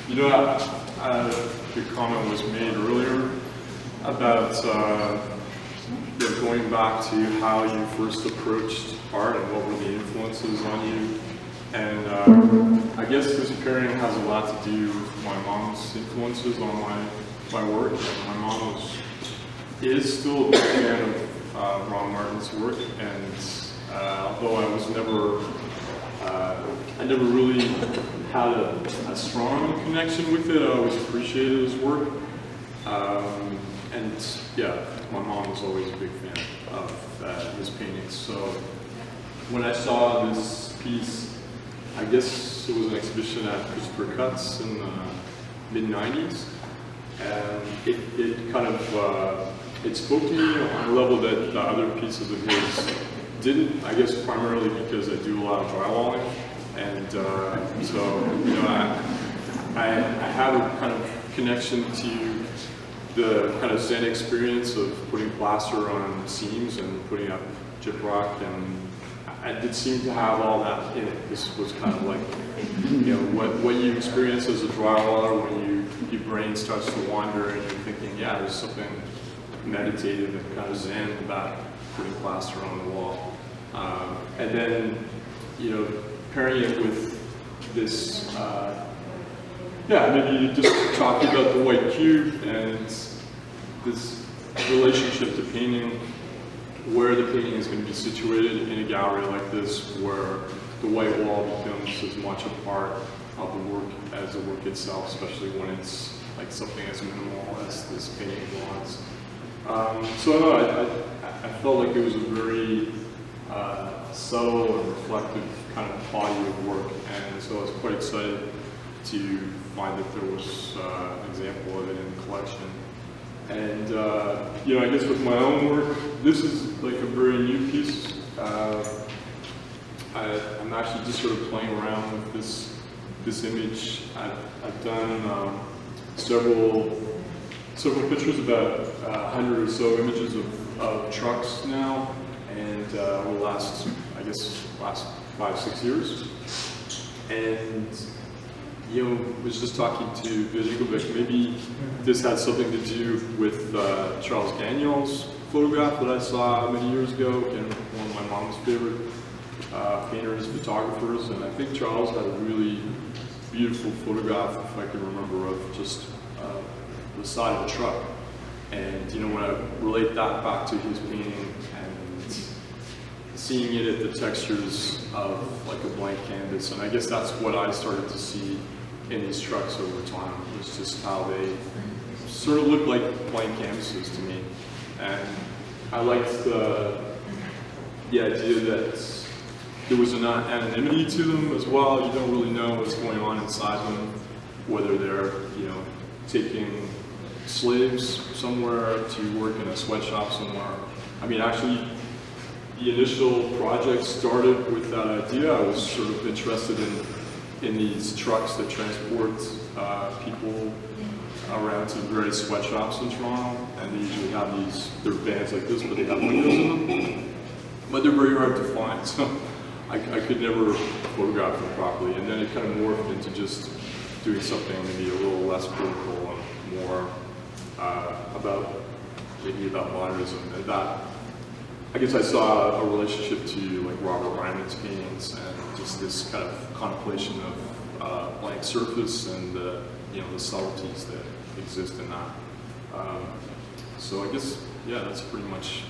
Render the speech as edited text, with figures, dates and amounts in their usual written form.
You know, the comment was made earlier about going back to how you first approached art and what were the influences on you. And I guess this pairing has a lot to do with my mom's influences on my work. And my mom is still a big fan of Ron Martin's work, and although I never really had a strong connection with it, I always appreciated his work. And yeah, my mom was always a big fan of his paintings. So when I saw this piece, I guess it was an exhibition at Christopher Cutts in the mid-90s, and it kind of it spoke to me on a level that the other pieces of his didn't, I guess primarily because I do a lot of drywalling, and so, you know, I have a kind of connection to the kind of Zen experience of putting plaster on seams and putting up gyprock, and I did seem to have all that in it. This was kind of like, you know, what you experience as a drywaller when your brain starts to wander and you're thinking, yeah, there's something meditative and kind of Zen about putting plaster on the wall. And then, you know, pairing it with this, maybe just talking about the white cube and this relationship to painting, where the painting is going to be situated in a gallery like this, where the white wall becomes as much a part of the work as the work itself, especially when it's like something as minimal as this painting was. So I felt like it was a very subtle and reflective kind of body of work, and so I was quite excited to find that there was an example of it in the collection. And you know, I guess with my own work, this is like a very new piece. I'm actually just sort of playing around with this image. I've done several pictures, about 100 or so images of trucks now, and over the last 5-6 years. And you know, was just talking to Eric, maybe this had something to do with Charles Gagnol's photograph that I saw many years ago, again, one of my mom's favorite painters, photographers, and I think Charles had a really beautiful photograph, if I can remember, of just the side of a truck. And you know, when I relate that back to his painting and seeing it at the textures of like a blank canvas, and I guess that's what I started to see in these trucks over time, was just how they sort of look like blank canvases to me. And I liked the idea that there was an anonymity to them as well. You don't really know what's going on inside them, whether they're, you know, taking slaves somewhere to work in a sweatshop somewhere. I mean, actually, the initial project started with that idea. I was sort of interested in these trucks that transport people around to various sweatshops in Toronto, and they usually have they're vans like this, but they have windows in them. But they're very hard to find, so I could never photograph them properly. And then it kind of morphed into just doing something maybe a little less political and more about modernism. And that, I guess I saw a relationship to like Robert Ryman's paintings and just this kind of contemplation of blank surface and you know, the subtleties that exist in that. So I guess, yeah, that's pretty much